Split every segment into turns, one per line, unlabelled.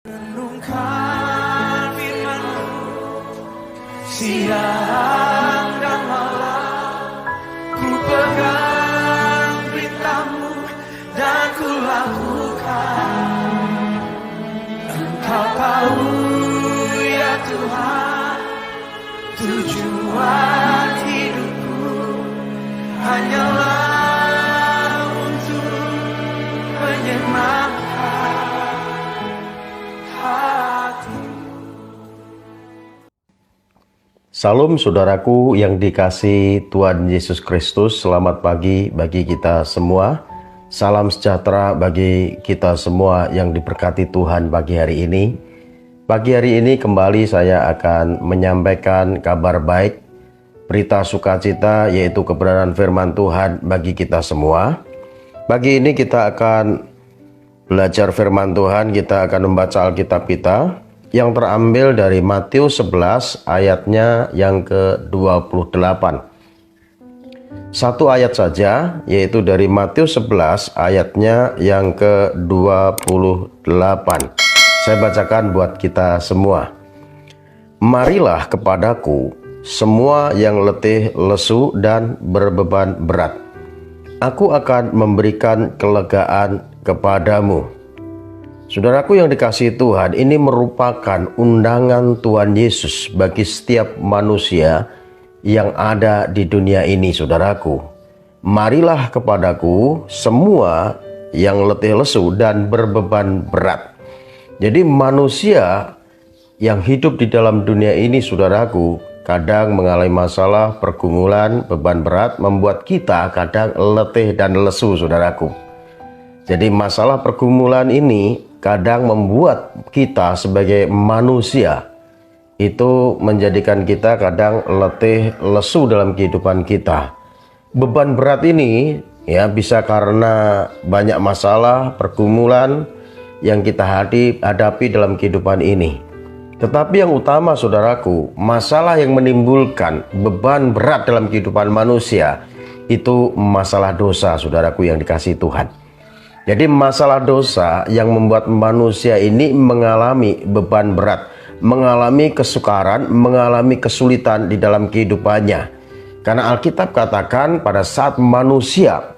Renungkan firman-Mu siang dan malam, ku pegang perintah-Mu dan ku lakukan. Engkau tahu ya Tuhan, tujuan hidupku hanyalah untuk menyenangkan hati.
Salam saudaraku yang dikasihi Tuhan Yesus Kristus. Selamat pagi bagi kita semua. Salam sejahtera bagi kita semua yang diberkati Tuhan pagi hari ini. Pagi hari ini kembali saya akan menyampaikan kabar baik, berita sukacita, yaitu kebenaran firman Tuhan bagi kita semua. Pagi ini kita akan belajar firman Tuhan, kita akan membaca Alkitab kita yang terambil dari Matius 11 ayatnya yang ke-28. Satu ayat saja, yaitu dari Matius 11 ayatnya yang ke-28. Saya bacakan buat kita semua. Marilah kepadaku semua yang letih, lesu, dan berbeban berat. Aku akan memberikan kelegaan kepadamu. Saudaraku yang dikasihi Tuhan, ini merupakan undangan Tuhan Yesus bagi setiap manusia yang ada di dunia ini, saudaraku. Marilah kepadaku semua yang letih lesu dan berbeban berat. Jadi manusia yang hidup di dalam dunia ini, saudaraku, kadang mengalami masalah, pergumulan, beban berat, membuat kita kadang letih dan lesu, saudaraku. Jadi masalah pergumulan ini kadang membuat kita sebagai manusia itu menjadikan kita kadang letih lesu dalam kehidupan kita. Beban berat ini ya bisa karena banyak masalah, pergumulan yang kita hadapi dalam kehidupan ini. Tetapi yang utama, saudaraku, masalah yang menimbulkan beban berat dalam kehidupan manusia itu masalah dosa, saudaraku yang dikasihi Tuhan. Jadi masalah dosa yang membuat manusia ini mengalami beban berat, mengalami kesukaran, mengalami kesulitan di dalam kehidupannya. Karena Alkitab katakan pada saat manusia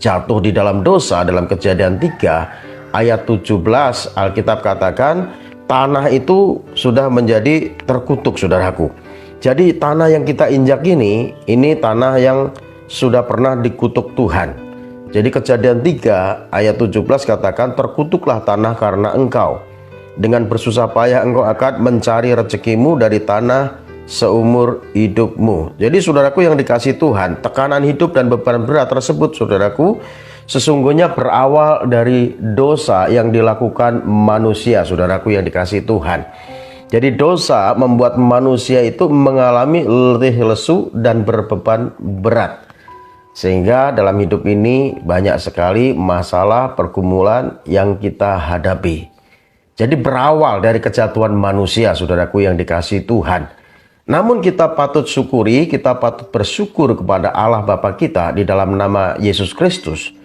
jatuh di dalam dosa, dalam Kejadian 3 ayat 17, Alkitab katakan tanah itu sudah menjadi terkutuk, saudaraku. Jadi tanah yang kita injak ini tanah yang sudah pernah dikutuk Tuhan. Jadi Kejadian 3 ayat 17 katakan, terkutuklah tanah karena engkau. Dengan bersusah payah engkau akan mencari rezekimu dari tanah seumur hidupmu. Jadi saudaraku yang dikasihi Tuhan, tekanan hidup dan beban berat tersebut, saudaraku, sesungguhnya berawal dari dosa yang dilakukan manusia, saudaraku yang dikasihi Tuhan. Jadi dosa membuat manusia itu mengalami letih lesu dan berbeban berat. Sehingga dalam hidup ini banyak sekali masalah pergumulan yang kita hadapi. Jadi berawal dari kejatuhan manusia, saudaraku yang dikasihi Tuhan. Namun kita patut syukuri, kita patut bersyukur kepada Allah Bapa kita di dalam nama Yesus Kristus.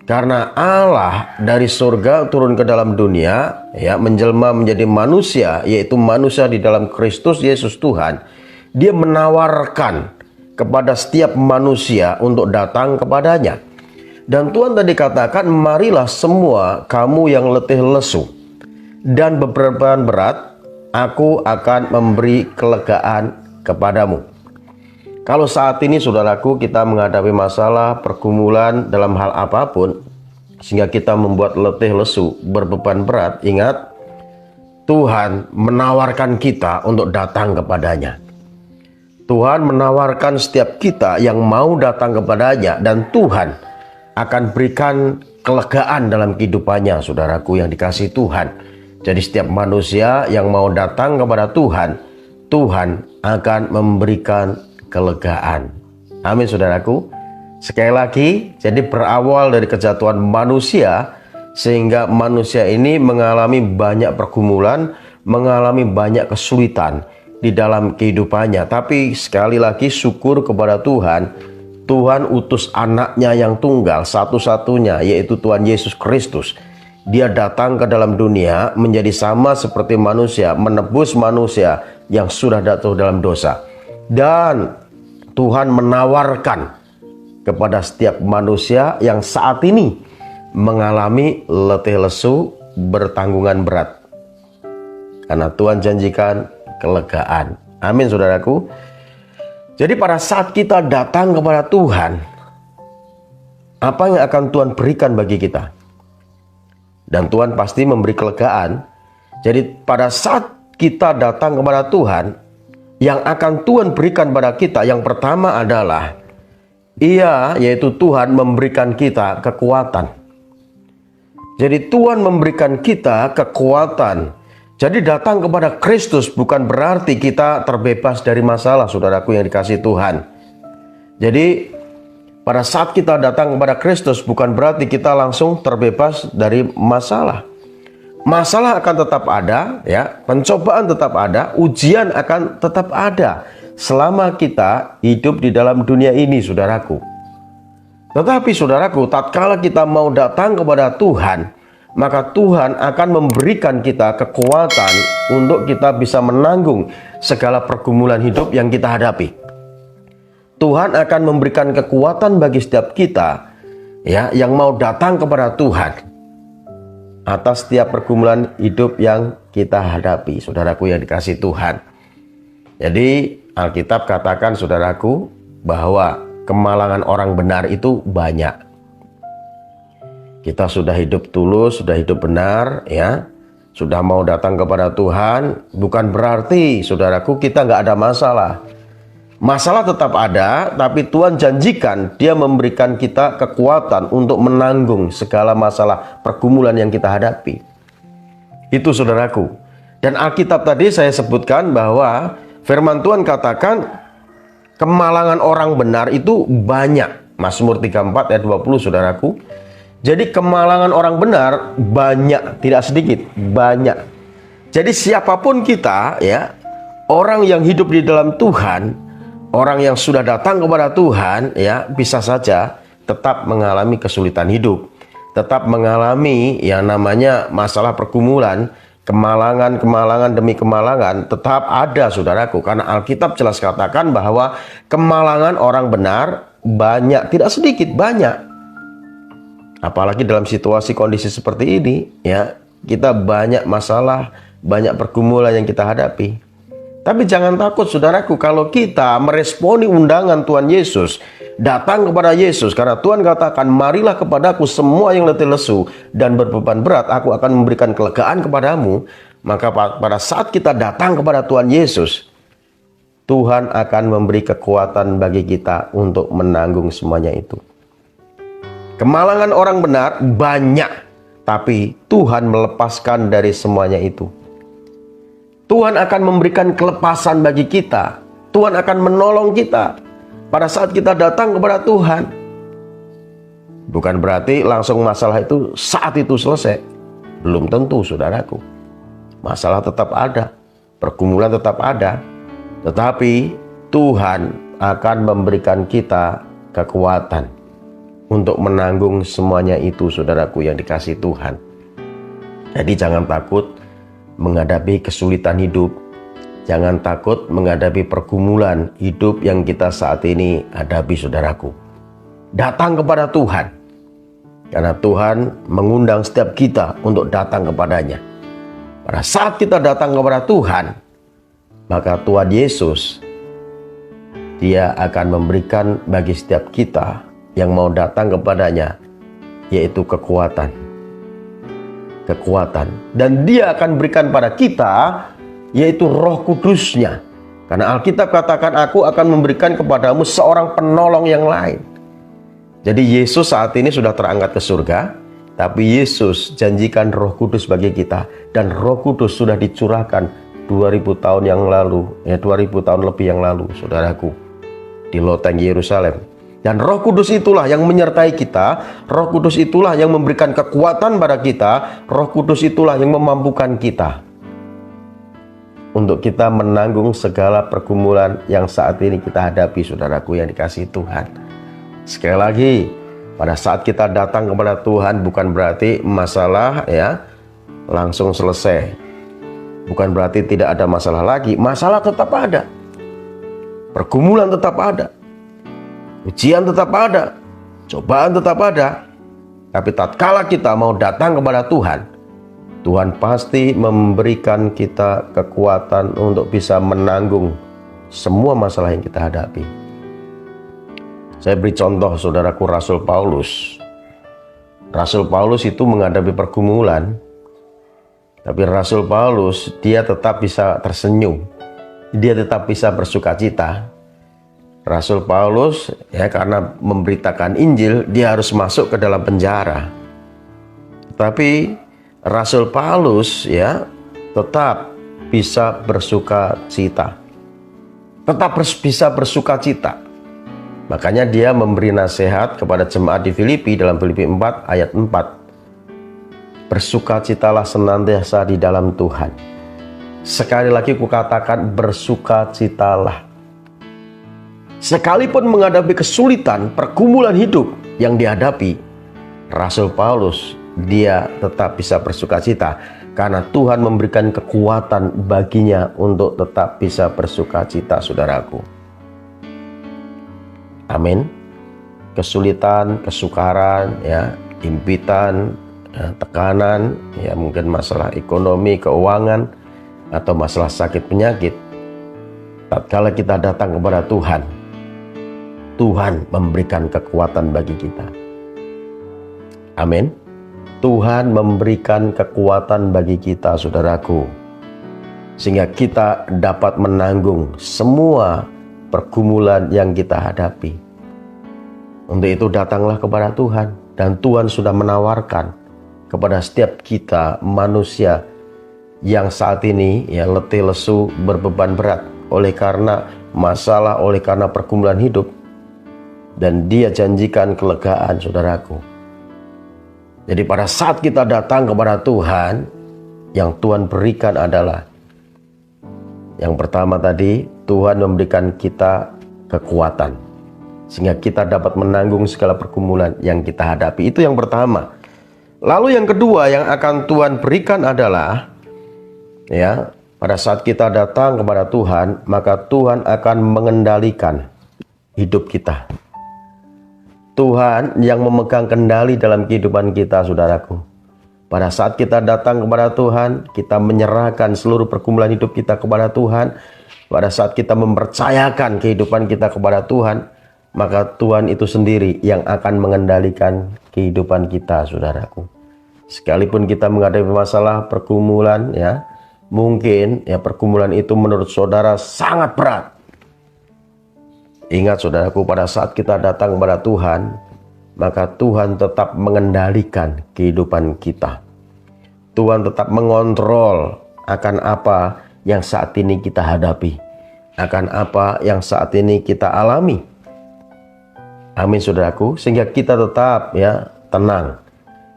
Karena Allah dari surga turun ke dalam dunia, ya, menjelma menjadi manusia, yaitu manusia di dalam Kristus Yesus Tuhan. Dia menawarkan kepada setiap manusia untuk datang kepadanya. Dan Tuhan tadi katakan, marilah semua kamu yang letih lesu dan berbeban berat, aku akan memberi kelegaan kepadamu. Kalau saat ini, saudaraku, kita menghadapi masalah pergumulan dalam hal apapun, sehingga kita membuat letih lesu, berbeban berat, ingat, Tuhan menawarkan kita untuk datang kepadanya. Tuhan menawarkan setiap kita yang mau datang kepadanya, dan Tuhan akan berikan kelegaan dalam kehidupannya, saudaraku yang dikasihi Tuhan. Jadi setiap manusia yang mau datang kepada Tuhan, Tuhan akan memberikan kelegaan. Amin, saudaraku. Sekali lagi, jadi berawal dari kejatuhan manusia, sehingga manusia ini mengalami banyak pergumulan, mengalami banyak kesulitan di dalam kehidupannya. Tapi sekali lagi syukur kepada Tuhan, Tuhan utus anaknya yang tunggal satu-satunya, yaitu Tuhan Yesus Kristus, Dia datang ke dalam dunia menjadi sama seperti manusia, menebus manusia yang sudah jatuh dalam dosa. Dan Tuhan menawarkan kepada setiap manusia yang saat ini mengalami letih lesu, bertanggungan berat. Karena Tuhan janjikan kelegaan. Amin, saudaraku. Jadi pada saat kita datang kepada Tuhan, apa yang akan Tuhan berikan bagi kita? Dan Tuhan pasti memberi kelegaan. Jadi pada saat kita datang kepada Tuhan, yang akan Tuhan berikan pada kita yang pertama adalah yaitu Tuhan memberikan kita kekuatan. Jadi Tuhan memberikan kita kekuatan. Jadi datang kepada Kristus bukan berarti kita terbebas dari masalah, saudaraku yang dikasihi Tuhan. Jadi pada saat kita datang kepada Kristus bukan berarti kita langsung terbebas dari masalah. Masalah akan tetap ada, ya, pencobaan tetap ada, ujian akan tetap ada selama kita hidup di dalam dunia ini, saudaraku. Tetapi saudaraku, tatkala kita mau datang kepada Tuhan, maka Tuhan akan memberikan kita kekuatan untuk kita bisa menanggung segala pergumulan hidup yang kita hadapi. Tuhan akan memberikan kekuatan bagi setiap kita, ya, yang mau datang kepada Tuhan atas setiap pergumulan hidup yang kita hadapi, saudaraku yang dikasihi Tuhan. Jadi Alkitab katakan, saudaraku, bahwa kemalangan orang benar itu banyak. Kita sudah hidup tulus, sudah hidup benar, ya, sudah mau datang kepada Tuhan, bukan berarti, saudaraku, kita nggak ada masalah. Masalah tetap ada, tapi Tuhan janjikan Dia memberikan kita kekuatan untuk menanggung segala masalah pergumulan yang kita hadapi. Itu, saudaraku. Dan Alkitab tadi saya sebutkan bahwa firman Tuhan katakan kemalangan orang benar itu banyak. Mazmur 34 ayat 20, saudaraku. Jadi kemalangan orang benar banyak, tidak sedikit, banyak. Jadi siapapun kita, ya, orang yang hidup di dalam Tuhan, orang yang sudah datang kepada Tuhan, ya, bisa saja tetap mengalami kesulitan hidup, tetap mengalami yang namanya masalah pergumulan, kemalangan demi kemalangan tetap ada, saudaraku. Karena Alkitab jelas katakan bahwa kemalangan orang benar banyak, tidak sedikit, banyak. Apalagi dalam situasi kondisi seperti ini, ya, kita banyak masalah, banyak pergumulan yang kita hadapi. Tapi jangan takut, saudaraku, kalau kita meresponi undangan Tuhan Yesus, datang kepada Yesus, karena Tuhan katakan, marilah kepadaku semua yang letih lesu dan berbeban berat, aku akan memberikan kelegaan kepadamu. Maka pada saat kita datang kepada Tuhan Yesus, Tuhan akan memberi kekuatan bagi kita untuk menanggung semuanya itu. Kemalangan orang benar banyak, tapi Tuhan melepaskan dari semuanya itu. Tuhan akan memberikan kelepasan bagi kita. Tuhan akan menolong kita pada saat kita datang kepada Tuhan. Bukan berarti langsung masalah itu saat itu selesai. Belum tentu, saudaraku. Masalah tetap ada, pergumulan tetap ada. Tetapi Tuhan akan memberikan kita kekuatan untuk menanggung semuanya itu, saudaraku yang dikasihi Tuhan. Jadi jangan takut menghadapi kesulitan hidup. Jangan takut menghadapi pergumulan hidup yang kita saat ini hadapi, saudaraku. Datang kepada Tuhan. Karena Tuhan mengundang setiap kita untuk datang kepadanya. Pada saat kita datang kepada Tuhan, maka Tuhan Yesus, Dia akan memberikan bagi setiap kita yang mau datang kepadanya, yaitu kekuatan. Dan Dia akan berikan pada kita, yaitu Roh Kudus-Nya. Karena Alkitab katakan, aku akan memberikan kepadamu seorang penolong yang lain. Jadi Yesus saat ini sudah terangkat ke surga, tapi Yesus janjikan Roh Kudus bagi kita. Dan Roh Kudus sudah dicurahkan 2000 tahun yang lalu, 2000 tahun lebih yang lalu, saudaraku, di loteng Yerusalem. Dan Roh Kudus itulah yang menyertai kita. Roh Kudus itulah yang memberikan kekuatan pada kita. Roh Kudus itulah yang memampukan kita untuk kita menanggung segala pergumulan yang saat ini kita hadapi, saudaraku yang dikasihi Tuhan. Sekali lagi, Pada saat kita datang kepada Tuhan bukan berarti masalah ya langsung selesai. Bukan berarti tidak ada masalah lagi. Masalah tetap ada. Pergumulan tetap ada. Ujian tetap ada. Cobaan tetap ada. Tapi tatkala kita mau datang kepada Tuhan, Tuhan pasti memberikan kita kekuatan untuk bisa menanggung semua masalah yang kita hadapi. Saya beri contoh saudaraku Rasul Paulus. Rasul Paulus itu menghadapi pergumulan, tapi Rasul Paulus dia tetap bisa tersenyum. Dia tetap bisa bersukacita. Rasul Paulus ya karena memberitakan Injil, dia harus masuk ke dalam penjara. Tapi Rasul Paulus ya tetap bisa bersukacita. Tetap bisa bersukacita. Makanya dia memberi nasihat kepada jemaat di Filipi dalam Filipi 4 ayat 4. Bersukacitalah senantiasa di dalam Tuhan. Sekali lagi kukatakan bersukacitalah. Sekalipun menghadapi kesulitan, pergumulan hidup yang dihadapi, Rasul Paulus dia tetap bisa bersukacita karena Tuhan memberikan kekuatan baginya untuk tetap bisa bersukacita, saudaraku. Amin. Kesulitan, kesukaran, ya, impitan, ya, tekanan, ya mungkin masalah ekonomi, keuangan, atau masalah sakit penyakit. Tatkala kita datang kepada Tuhan, Tuhan memberikan kekuatan bagi kita. Amin. Tuhan memberikan kekuatan bagi kita, saudaraku, sehingga kita dapat menanggung semua pergumulan yang kita hadapi. Untuk itu datanglah kepada Tuhan, dan Tuhan sudah menawarkan kepada setiap kita manusia yang saat ini ya letih lesu berbeban berat oleh karena masalah, oleh karena pergumulan hidup, dan Dia janjikan kelegaan, saudaraku. Jadi pada saat kita datang kepada Tuhan, yang Tuhan berikan adalah yang pertama tadi, Tuhan memberikan kita kekuatan sehingga kita dapat menanggung segala pergumulan yang kita hadapi. Itu yang pertama. Lalu yang kedua yang akan Tuhan berikan adalah ya, pada saat kita datang kepada Tuhan, maka Tuhan akan mengendalikan hidup kita. Tuhan yang memegang kendali dalam kehidupan kita, saudaraku. Pada saat kita datang kepada Tuhan, kita menyerahkan seluruh pergumulan hidup kita kepada Tuhan. Pada saat kita mempercayakan kehidupan kita kepada Tuhan, maka Tuhan itu sendiri yang akan mengendalikan kehidupan kita, saudaraku. Sekalipun kita menghadapi masalah pergumulan, ya, mungkin ya pergumulan itu menurut saudara sangat berat. Ingat, saudaraku, pada saat kita datang kepada Tuhan, maka Tuhan tetap mengendalikan kehidupan kita. Tuhan tetap mengontrol akan apa yang saat ini kita hadapi, akan apa yang saat ini kita alami. Amin, saudaraku, sehingga kita tetap ya tenang.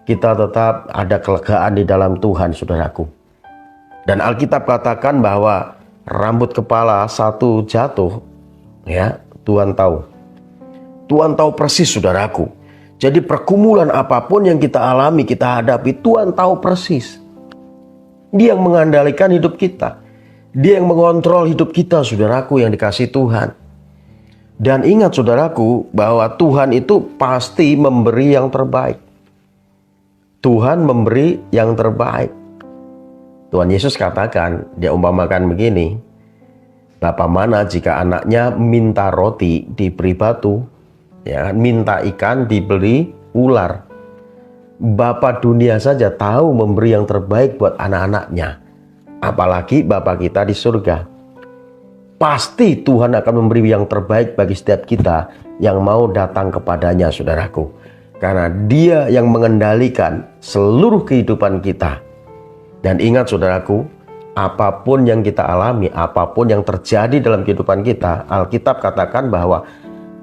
Kita tetap ada kelegaan di dalam Tuhan, saudaraku. Dan Alkitab katakan bahwa rambut kepala satu jatuh, ya Tuhan tahu. Tuhan tahu persis, saudaraku. Jadi pergumulan apapun yang kita alami, kita hadapi, Tuhan tahu persis. Dia yang mengendalikan hidup kita. Dia yang mengontrol hidup kita, saudaraku yang dikasihi Tuhan. Dan ingat, saudaraku, bahwa Tuhan itu pasti memberi yang terbaik. Tuhan memberi yang terbaik. Tuhan Yesus katakan, Dia umpamakan begini, Bapa mana jika anaknya minta roti diberi batu, ya, minta ikan diberi ular. Bapa dunia saja tahu memberi yang terbaik buat anak-anaknya, apalagi Bapa kita di surga. Pasti Tuhan akan memberi yang terbaik bagi setiap kita yang mau datang kepadanya, saudaraku. Karena Dia yang mengendalikan seluruh kehidupan kita. Dan ingat, saudaraku, apapun yang kita alami, apapun yang terjadi dalam kehidupan kita, Alkitab katakan bahwa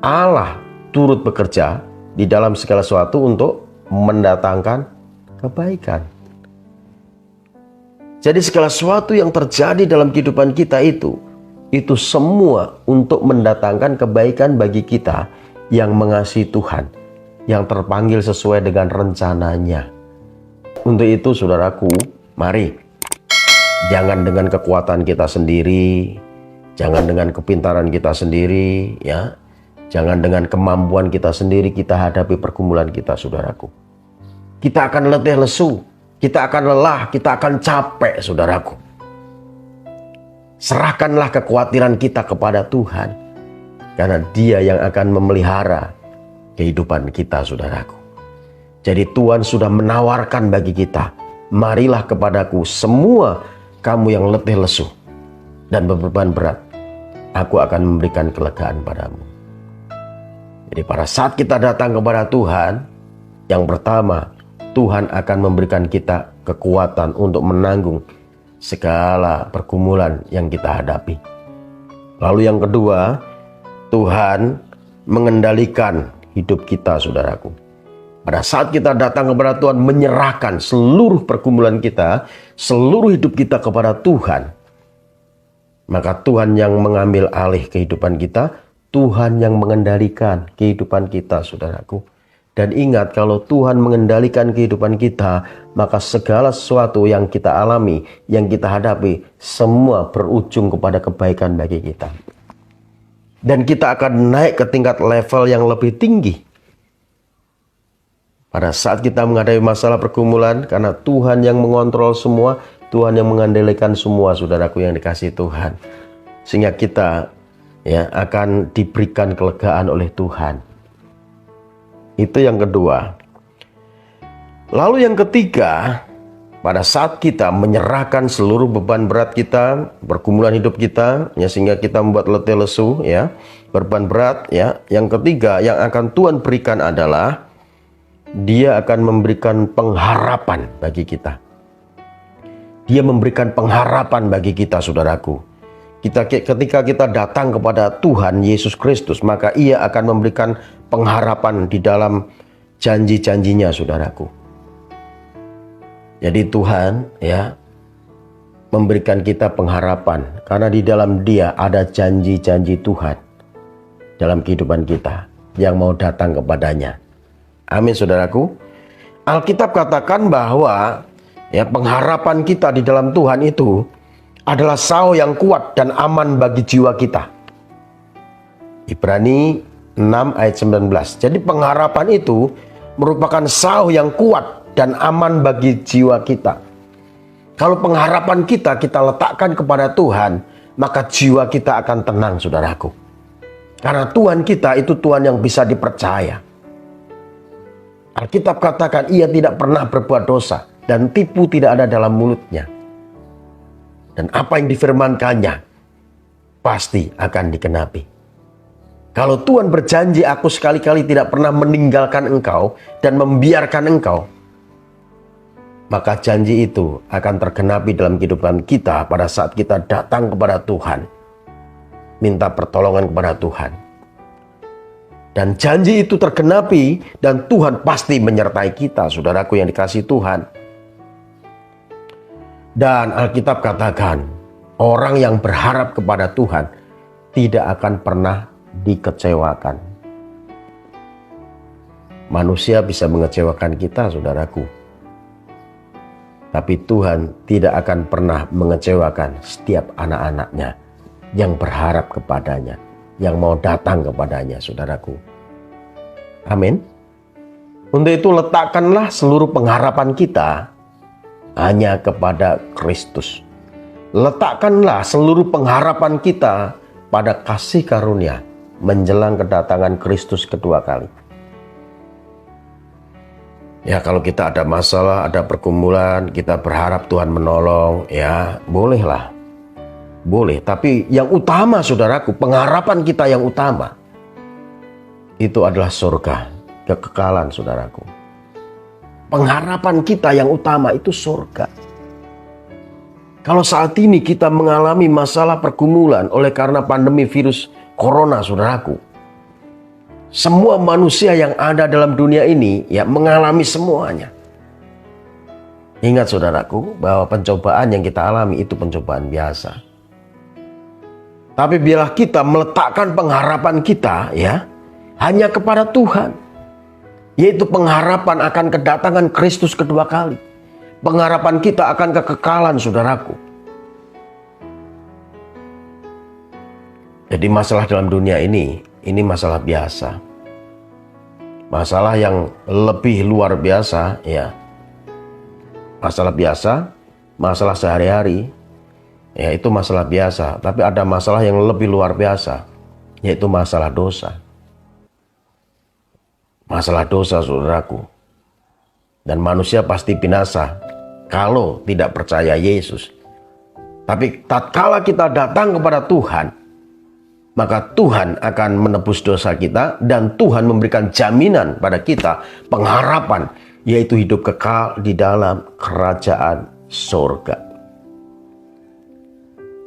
Allah turut bekerja di dalam segala sesuatu untuk mendatangkan kebaikan. Jadi segala sesuatu yang terjadi dalam kehidupan kita itu semua untuk mendatangkan kebaikan bagi kita yang mengasihi Tuhan, yang terpanggil sesuai dengan rencananya. Untuk itu saudaraku, mari jangan dengan kekuatan kita sendiri, jangan dengan kepintaran kita sendiri, ya. Jangan dengan kemampuan kita sendiri kita hadapi pergumulan kita, saudaraku. Kita akan letih lesu, kita akan lelah, kita akan capek, saudaraku. Serahkanlah kekhawatiran kita kepada Tuhan, karena Dia yang akan memelihara kehidupan kita, saudaraku. Jadi Tuhan sudah menawarkan bagi kita, marilah kepadaku semua kamu yang letih lesu dan beban berat, aku akan memberikan kelegaan padamu. Jadi pada saat kita datang kepada Tuhan, yang pertama, Tuhan akan memberikan kita kekuatan untuk menanggung segala pergumulan yang kita hadapi. Lalu yang kedua, Tuhan mengendalikan hidup kita, saudaraku. Pada saat kita datang kepada Tuhan, menyerahkan seluruh pergumulan kita, seluruh hidup kita kepada Tuhan, maka Tuhan yang mengambil alih kehidupan kita, Tuhan yang mengendalikan kehidupan kita, saudaraku. Dan ingat, kalau Tuhan mengendalikan kehidupan kita, maka segala sesuatu yang kita alami, yang kita hadapi, semua berujung kepada kebaikan bagi kita. Dan kita akan naik ke tingkat level yang lebih tinggi. Pada saat kita menghadapi masalah pergumulan, karena Tuhan yang mengontrol semua, Tuhan yang mengendalikan semua, saudaraku yang dikasihi Tuhan. Sehingga kita akan diberikan kelegaan oleh Tuhan. Itu yang kedua. Lalu yang ketiga, pada saat kita menyerahkan seluruh beban berat kita, pergumulan hidup kita, sehingga kita membuat letih lesu, beban berat, yang ketiga yang akan Tuhan berikan adalah Dia akan memberikan pengharapan bagi kita. Dia memberikan pengharapan bagi kita, saudaraku. Ketika kita datang kepada Tuhan Yesus Kristus, maka Ia akan memberikan pengharapan di dalam janji-janjinya, saudaraku. Jadi Tuhan memberikan kita pengharapan, karena di dalam Dia ada janji-janji Tuhan dalam kehidupan kita yang mau datang kepadanya. Amin, saudaraku. Alkitab katakan bahwa pengharapan kita di dalam Tuhan itu adalah sauh yang kuat dan aman bagi jiwa kita. Ibrani 6 ayat 19. Jadi pengharapan itu merupakan sauh yang kuat dan aman bagi jiwa kita. Kalau pengharapan kita letakkan kepada Tuhan, maka jiwa kita akan tenang, saudaraku. Karena Tuhan kita itu Tuhan yang bisa dipercaya. Alkitab katakan Ia tidak pernah berbuat dosa dan tipu tidak ada dalam mulutnya. Dan apa yang difirmankannya pasti akan dikenapi. Kalau Tuhan berjanji, aku sekali-kali tidak pernah meninggalkan engkau dan membiarkan engkau, maka janji itu akan tergenapi dalam kehidupan kita pada saat kita datang kepada Tuhan, minta pertolongan kepada Tuhan. Dan janji itu tergenapi dan Tuhan pasti menyertai kita, saudaraku yang dikasihi Tuhan. Dan Alkitab katakan, orang yang berharap kepada Tuhan tidak akan pernah dikecewakan. Manusia bisa mengecewakan kita, saudaraku. Tapi Tuhan tidak akan pernah mengecewakan setiap anak-anaknya yang berharap kepadanya, yang mau datang kepadanya, saudaraku. Amin. Untuk itu letakkanlah seluruh pengharapan kita hanya kepada Kristus. Letakkanlah seluruh pengharapan kita pada kasih karunia menjelang kedatangan Kristus kedua kali. Kalau kita ada masalah, ada pergumulan, kita berharap Tuhan menolong, bolehlah. Boleh, tapi yang utama, saudaraku, pengharapan kita yang utama itu adalah surga, kekekalan, saudaraku. Pengharapan kita yang utama itu surga. Kalau saat ini kita mengalami masalah pergumulan oleh karena pandemi virus corona, saudaraku, semua manusia yang ada dalam dunia ini mengalami semuanya. Ingat, saudaraku, bahwa pencobaan yang kita alami itu pencobaan biasa. Tapi biarlah kita meletakkan pengharapan kita hanya kepada Tuhan. yaitu pengharapan akan kedatangan Kristus kedua kali. Pengharapan kita akan kekekalan, saudaraku. Jadi masalah dalam dunia ini masalah biasa. Masalah yang lebih luar biasa, ya. Masalah biasa, masalah sehari-hari, ya itu masalah biasa. Tapi ada masalah yang lebih luar biasa, yaitu masalah dosa. Masalah dosa, saudaraku. Dan manusia pasti binasa kalau tidak percaya Yesus. Tapi tatkala kita datang kepada Tuhan, maka Tuhan akan menebus dosa kita dan Tuhan memberikan jaminan pada kita pengharapan, yaitu hidup kekal di dalam kerajaan surga.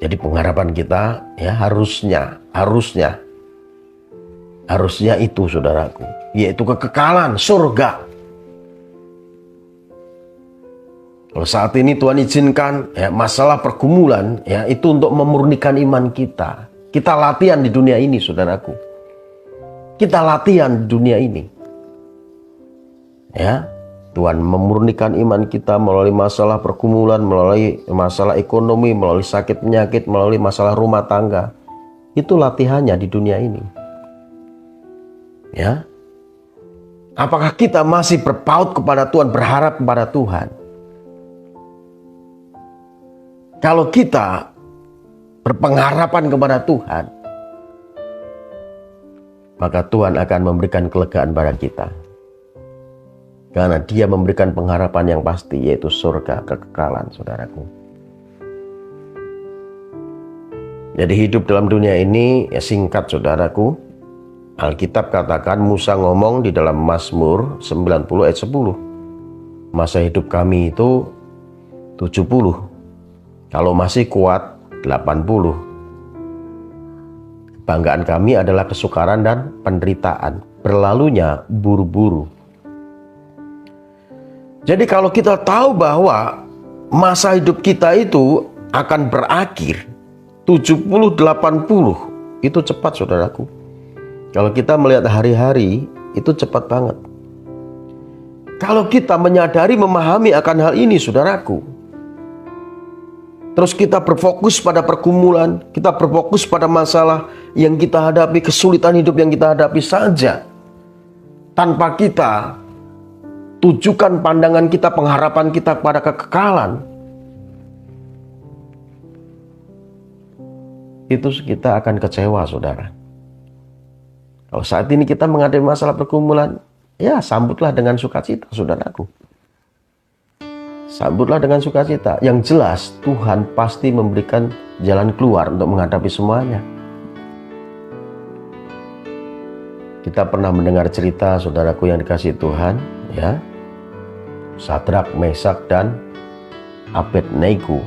Jadi pengharapan kita ya harusnya itu, saudaraku, yaitu kekekalan surga. Kalau saat ini Tuhan izinkan ya masalah pergumulan ya itu untuk memurnikan iman kita. Kita latihan di dunia ini, saudaraku. Kita latihan di dunia ini. Ya, Tuhan memurnikan iman kita melalui masalah pergumulan, melalui masalah ekonomi, melalui sakit penyakit, melalui masalah rumah tangga. Itu latihannya di dunia ini. Ya. Apakah kita masih berpaut kepada Tuhan, berharap kepada Tuhan? Kalau kita berpengharapan kepada Tuhan, maka Tuhan akan memberikan kelegaan pada kita. Karena Dia memberikan pengharapan yang pasti, yaitu surga kekekalan, saudaraku. Jadi hidup dalam dunia ini ya singkat, saudaraku. Alkitab katakan, Musa ngomong di dalam Mazmur 90 ayat 10. Masa hidup kami itu 70. Kalau masih kuat 80. Kebanggaan kami adalah kesukaran dan penderitaan. Berlalunya buru-buru. Jadi kalau kita tahu bahwa masa hidup kita itu akan berakhir 70-80, itu cepat, saudaraku. Kalau kita melihat hari-hari, itu cepat banget. Kalau kita menyadari, memahami akan hal ini, saudaraku, terus kita berfokus pada pergumulan, kita berfokus pada masalah yang kita hadapi, kesulitan hidup yang kita hadapi saja, tanpa kita tujukan pandangan kita, pengharapan kita pada kekekalan, itu kita akan kecewa, saudara. Kalau saat ini kita menghadapi masalah pergumulan, ya sambutlah dengan sukacita, saudaraku. Sambutlah dengan sukacita. Yang jelas Tuhan pasti memberikan jalan keluar untuk menghadapi semuanya. Kita pernah mendengar cerita, saudaraku yang dikasihi Tuhan, ya. Sadrak, Mesak, dan Abednego.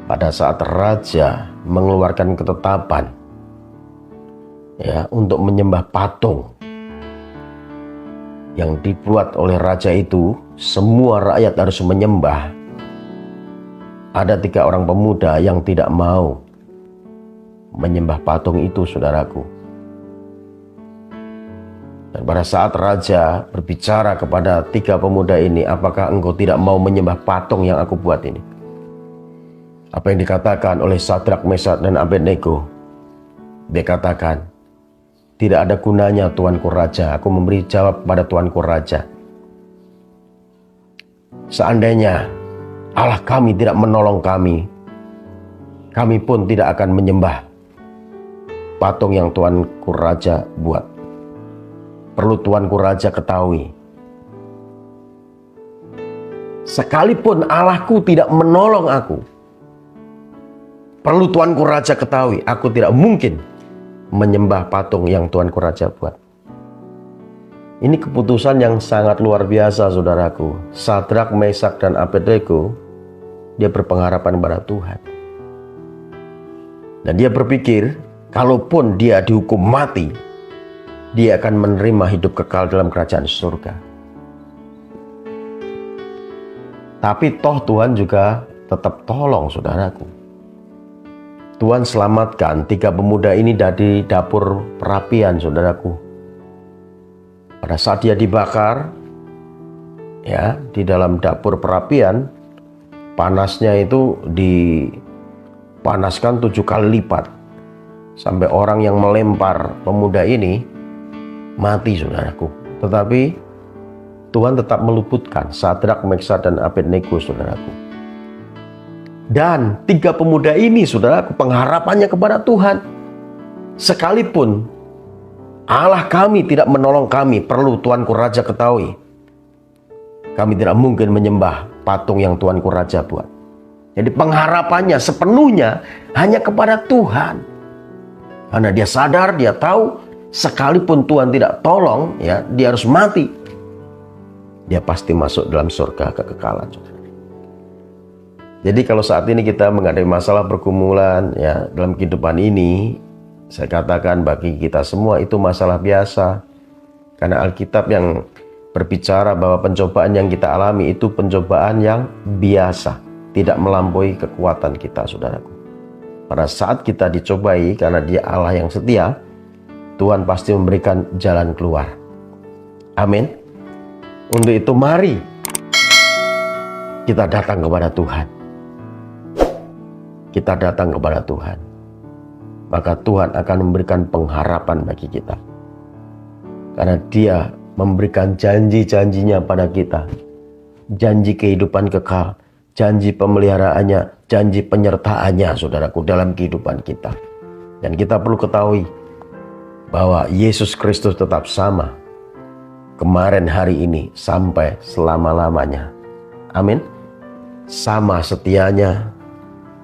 Pada saat raja mengeluarkan ketetapan ya untuk menyembah patung yang dibuat oleh raja itu, semua rakyat harus menyembah. Ada 3 orang pemuda yang tidak mau menyembah patung itu, saudaraku. Dan pada saat raja berbicara kepada 3 pemuda ini, apakah engkau tidak mau menyembah patung yang aku buat ini? Apa yang dikatakan oleh Sadrak, Mesak, dan Abednego? Dia katakan, tidak ada gunanya, Tuanku Raja. Aku memberi jawab pada Tuanku Raja. Seandainya Allah kami tidak menolong kami, kami pun tidak akan menyembah patung yang Tuanku Raja buat. Perlu Tuanku Raja ketahui, sekalipun Allahku tidak menolong aku, perlu Tuanku Raja ketahui, aku tidak mungkin menyembah patung yang Tuanku Raja buat. Ini keputusan yang sangat luar biasa, saudaraku. Sadrak, Mesak, dan Abednego, dia berpengharapan pada Tuhan. Dan dia berpikir, kalaupun dia dihukum mati, dia akan menerima hidup kekal dalam kerajaan surga. Tapi toh Tuhan juga tetap tolong, saudaraku. Tuhan selamatkan 3 pemuda ini dari dapur perapian, saudaraku. Pada saat dia dibakar, ya, di dalam dapur perapian, panasnya itu dipanaskan 7 kali lipat. Sampai orang yang melempar pemuda ini mati, saudaraku. Tetapi Tuhan tetap meluputkan Sadrak, Meksa, dan Abednego, saudaraku. Dan 3 pemuda ini, saudaraku, pengharapannya kepada Tuhan. Sekalipun Allah kami tidak menolong kami, perlu Tuanku Raja ketahui, kami tidak mungkin menyembah patung yang Tuanku Raja buat. Jadi pengharapannya sepenuhnya hanya kepada Tuhan. Karena dia sadar, dia tahu, sekalipun Tuhan tidak tolong, ya, dia harus mati, dia pasti masuk dalam surga kekekalan, saudara. Jadi kalau saat ini kita menghadapi masalah pergumulan, ya, dalam kehidupan ini, saya katakan bagi kita semua itu masalah biasa. Karena Alkitab yang berbicara bahwa pencobaan yang kita alami itu pencobaan yang biasa, tidak melampaui kekuatan kita, saudaraku. Pada saat kita dicobai, karena Dia Allah yang setia, Tuhan pasti memberikan jalan keluar. Amin. Untuk itu mari kita datang kepada Tuhan. Kita datang kepada Tuhan, maka Tuhan akan memberikan pengharapan bagi kita. Karena Dia memberikan janji-janjinya pada kita. Janji kehidupan kekal, janji pemeliharaannya, janji penyertaannya, saudaraku, dalam kehidupan kita. Dan kita perlu ketahui bahwa Yesus Kristus tetap sama. Kemarin, hari ini, sampai selama-lamanya. Amin. Sama setianya,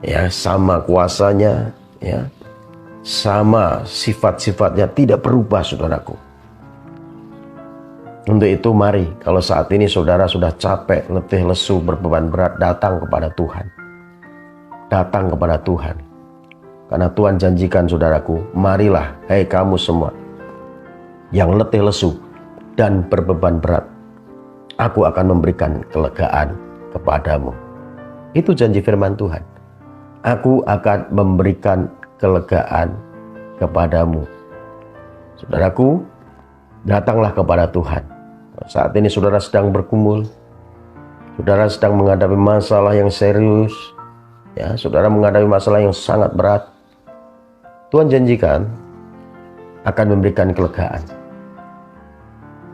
ya, sama kuasanya, ya, sama sifat-sifatnya, tidak berubah, saudaraku. Untuk itu mari, kalau saat ini saudara sudah capek, letih, lesu, berbeban berat, datang kepada Tuhan. Datang kepada Tuhan. Karena Tuhan janjikan, saudaraku, marilah, hei kamu semua yang letih, lesu, dan berbeban berat, aku akan memberikan kelegaan kepadamu. Itu janji firman Tuhan. Aku akan memberikan kelegaan kepadamu. Saudaraku, datanglah kepada Tuhan. Saat ini saudara sedang bergumul, saudara sedang menghadapi masalah yang serius, ya, saudara menghadapi masalah yang sangat berat. Tuhan janjikan akan memberikan kelegaan.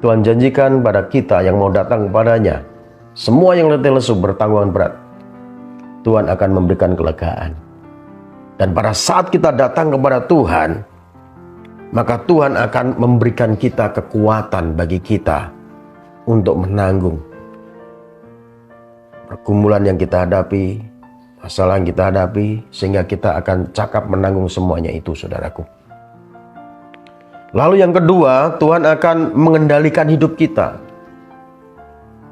Tuhan janjikan pada kita yang mau datang kepadanya, semua yang letih lesu bertanggungan berat, Tuhan akan memberikan kelegaan. Dan pada saat kita datang kepada Tuhan, maka Tuhan akan memberikan kita kekuatan bagi kita untuk menanggung pergumulan yang kita hadapi, masalah yang kita hadapi, sehingga kita akan cakap menanggung semuanya itu, saudaraku. Lalu yang kedua, Tuhan akan mengendalikan hidup kita.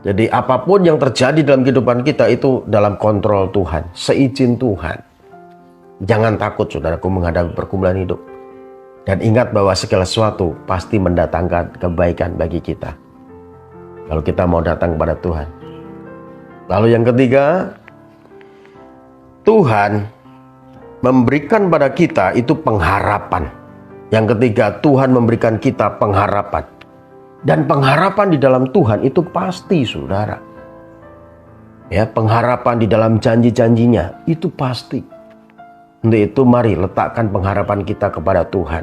Jadi apapun yang terjadi dalam kehidupan kita itu dalam kontrol Tuhan, seizin Tuhan. Jangan takut, saudaraku, menghadapi pergumulan hidup. Dan ingat bahwa segala sesuatu pasti mendatangkan kebaikan bagi kita, kalau kita mau datang kepada Tuhan. Lalu yang ketiga, Tuhan memberikan pada kita itu pengharapan. Yang ketiga, Tuhan memberikan kita pengharapan. Dan pengharapan di dalam Tuhan itu pasti, saudara. Ya, pengharapan di dalam janji-janjinya itu pasti. Untuk itu mari letakkan pengharapan kita kepada Tuhan.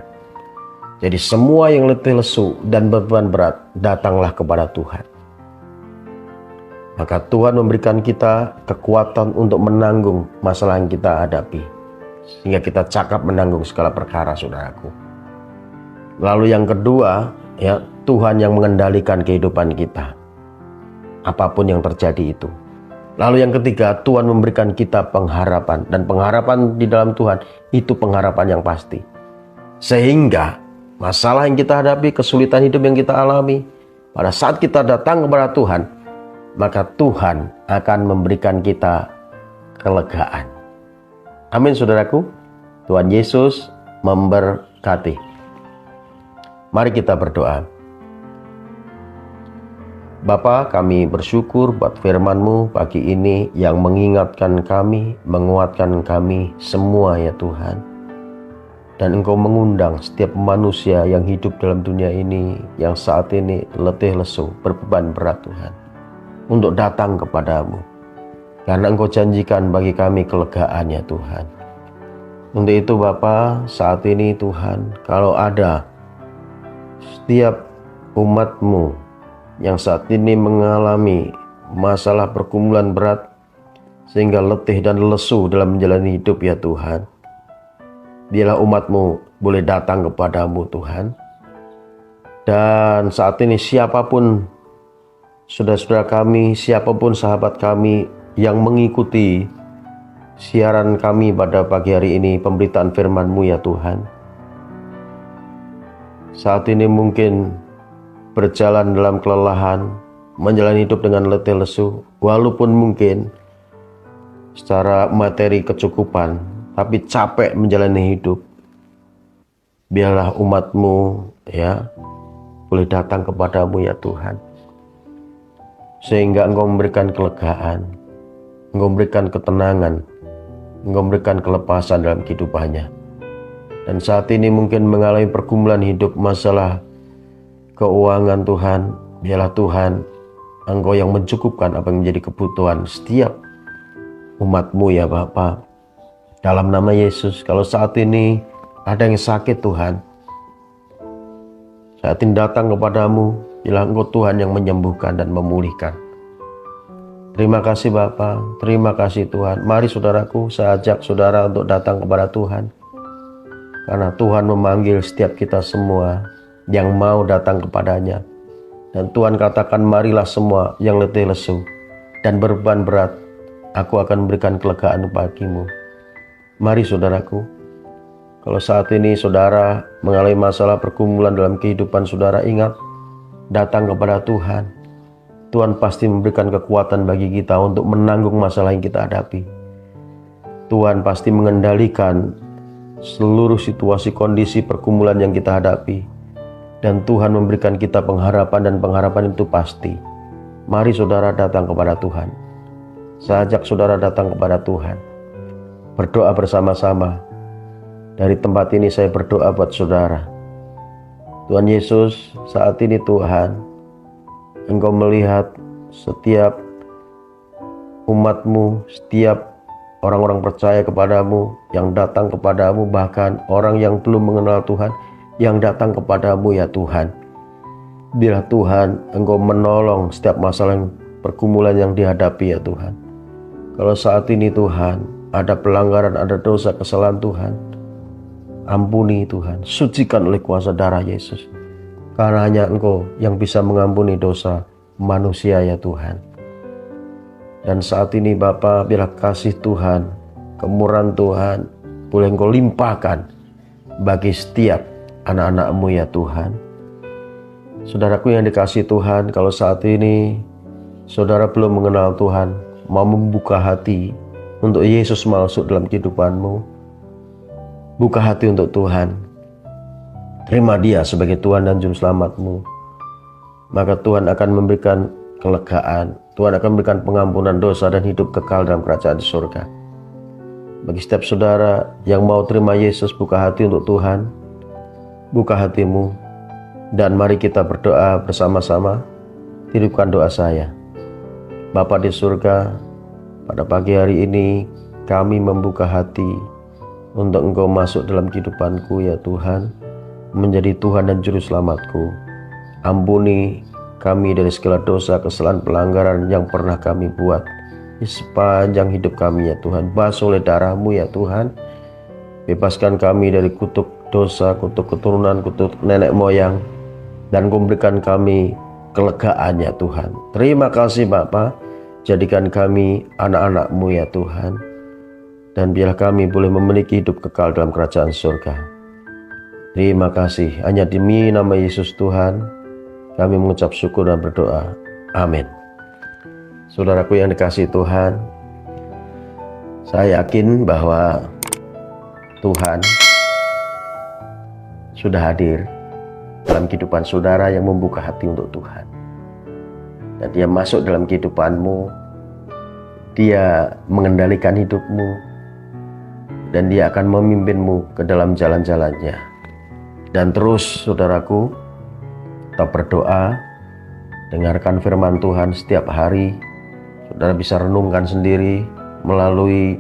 Jadi semua yang letih lesu dan beban berat, datanglah kepada Tuhan. Maka Tuhan memberikan kita kekuatan untuk menanggung masalah yang kita hadapi, sehingga kita cakap menanggung segala perkara, saudaraku. Lalu yang kedua, ya, Tuhan yang mengendalikan kehidupan kita, apapun yang terjadi itu. Lalu yang ketiga, Tuhan memberikan kita pengharapan. Dan pengharapan di dalam Tuhan itu pengharapan yang pasti. Sehingga masalah yang kita hadapi, kesulitan hidup yang kita alami, pada saat kita datang kepada Tuhan, maka Tuhan akan memberikan kita kelegaan. Amin, saudaraku. Tuhan Yesus memberkati. Mari kita berdoa. Bapa, kami bersyukur buat firman-Mu pagi ini yang mengingatkan kami, menguatkan kami semua, ya Tuhan. Dan Engkau mengundang setiap manusia yang hidup dalam dunia ini, yang saat ini letih lesu, berbeban berat Tuhan, untuk datang kepadamu. Karena Engkau janjikan bagi kami kelegaan ya Tuhan. Untuk itu Bapa, saat ini Tuhan, kalau ada setiap umat-Mu yang saat ini mengalami masalah pergumulan berat, sehingga letih dan lesu dalam menjalani hidup ya Tuhan, biarlah umat-Mu boleh datang kepadamu Tuhan. Dan saat ini siapapun saudara-saudara kami, siapapun sahabat kami yang mengikuti siaran kami pada pagi hari ini, pemberitaan firman-Mu ya Tuhan, saat ini mungkin berjalan dalam kelelahan, menjalani hidup dengan letih lesu, walaupun mungkin secara materi kecukupan, tapi capek menjalani hidup. Biarlah umat-Mu ya boleh datang kepadamu ya Tuhan, sehingga Engkau memberikan kelegaan, Engkau memberikan ketenangan, Engkau memberikan kelepasan dalam kehidupannya. Dan saat ini mungkin mengalami pergumulan hidup, masalah keuangan Tuhan, biarlah Tuhan Engkau yang mencukupkan apa yang menjadi kebutuhan setiap umat-Mu ya Bapa. Dalam nama Yesus, kalau saat ini ada yang sakit Tuhan, saat ini datang kepadamu, biarlah Engkau Tuhan yang menyembuhkan dan memulihkan. Terima kasih Bapa, terima kasih Tuhan. Mari saudaraku, saya ajak saudara untuk datang kepada Tuhan, karena Tuhan memanggil setiap kita semua yang mau datang kepadanya. Dan Tuhan katakan, marilah semua yang letih lesu dan beban berat, aku akan memberikan kelegaan bagimu. Mari saudaraku, kalau saat ini saudara mengalami masalah pergumulan dalam kehidupan saudara, ingat, datang kepada Tuhan. Tuhan pasti memberikan kekuatan bagi kita untuk menanggung masalah yang kita hadapi. Tuhan pasti mengendalikan seluruh situasi kondisi pergumulan yang kita hadapi. Dan Tuhan memberikan kita pengharapan, dan pengharapan itu pasti. Mari saudara datang kepada Tuhan. Saya ajak saudara datang kepada Tuhan. Berdoa bersama-sama. Dari tempat ini saya berdoa buat saudara. Tuhan Yesus, saat ini Tuhan, Engkau melihat setiap umat-Mu, setiap orang-orang percaya kepadamu, yang datang kepadamu, bahkan orang yang belum mengenal Tuhan, yang datang kepadamu ya Tuhan. Biarlah Tuhan Engkau menolong setiap masalah pergumulan yang dihadapi ya Tuhan. Kalau saat ini Tuhan, ada pelanggaran, ada dosa, kesalahan Tuhan, ampuni Tuhan, sucikan oleh kuasa darah Yesus. Karena hanya Engkau yang bisa mengampuni dosa manusia ya Tuhan. Dan saat ini Bapa, biarlah kasih Tuhan, kemurahan Tuhan boleh Engkau limpahkan bagi setiap anak-anak-Mu ya Tuhan. Saudaraku yang dikasihi Tuhan, kalau saat ini saudara belum mengenal Tuhan, mau membuka hati untuk Yesus masuk dalam kehidupanmu, buka hati untuk Tuhan, terima Dia sebagai Tuhan dan Juru Selamatmu, maka Tuhan akan memberikan kelegaan, Tuhan akan memberikan pengampunan dosa dan hidup kekal dalam kerajaan surga. Bagi setiap saudara yang mau terima Yesus, buka hati untuk Tuhan, buka hatimu, dan mari kita berdoa bersama-sama. Titipkan doa saya. Bapa di surga, pada pagi hari ini kami membuka hati untuk Engkau masuk dalam kehidupanku ya Tuhan, menjadi Tuhan dan Juru Selamatku. Ampuni kami dari segala dosa, kesalahan, pelanggaran yang pernah kami buat di sepanjang hidup kami ya Tuhan. Basuh oleh darah-Mu ya Tuhan. Bebaskan kami dari kutuk dosa, kutuk keturunan, kutuk nenek moyang, dan Engkau berikan kami kelegaan ya Tuhan. Terima kasih Bapa. Jadikan kami anak-anak-Mu ya Tuhan. Dan biarlah kami boleh memiliki hidup kekal dalam kerajaan surga. Terima kasih. Hanya demi nama Yesus Tuhan kami mengucap syukur dan berdoa. Amin. Saudaraku yang dikasihi Tuhan, saya yakin bahwa Tuhan sudah hadir dalam kehidupan saudara yang membuka hati untuk Tuhan. Dan Dia masuk dalam kehidupanmu, Dia mengendalikan hidupmu, dan Dia akan memimpinmu ke dalam jalan-jalannya. Dan terus saudaraku, tetap berdoa, dengarkan firman Tuhan setiap hari. Saudara bisa renungkan sendiri melalui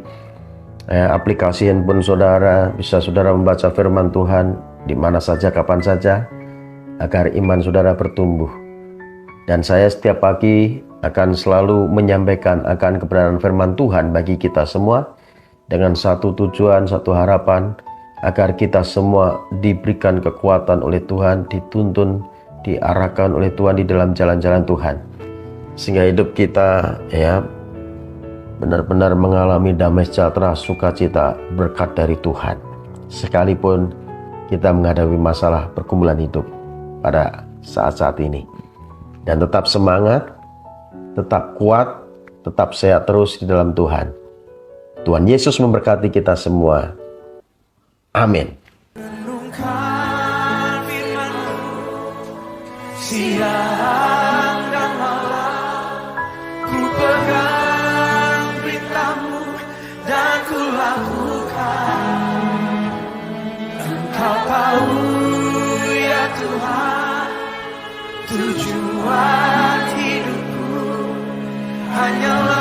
aplikasi handphone saudara. Bisa saudara membaca firman Tuhan di mana saja, kapan saja, agar iman saudara bertumbuh. Dan saya setiap pagi akan selalu menyampaikan akan kebenaran firman Tuhan bagi kita semua, dengan satu tujuan, satu harapan, agar kita semua diberikan kekuatan oleh Tuhan, dituntun, diarahkan oleh Tuhan di dalam jalan-jalan Tuhan, sehingga hidup kita benar-benar mengalami damai sejahtera, sukacita, berkat dari Tuhan, sekalipun kita menghadapi masalah pergumulan hidup pada saat-saat ini. Dan tetap semangat, tetap kuat, tetap sehat terus di dalam Tuhan. Tuhan Yesus memberkati kita semua. Amin.
Renungkan firman-Mu siang dan malam, ku pegang perintah-Mu dan ku lakukan. Engkau tahu ya Tuhan, tujuan hidupku hanyalah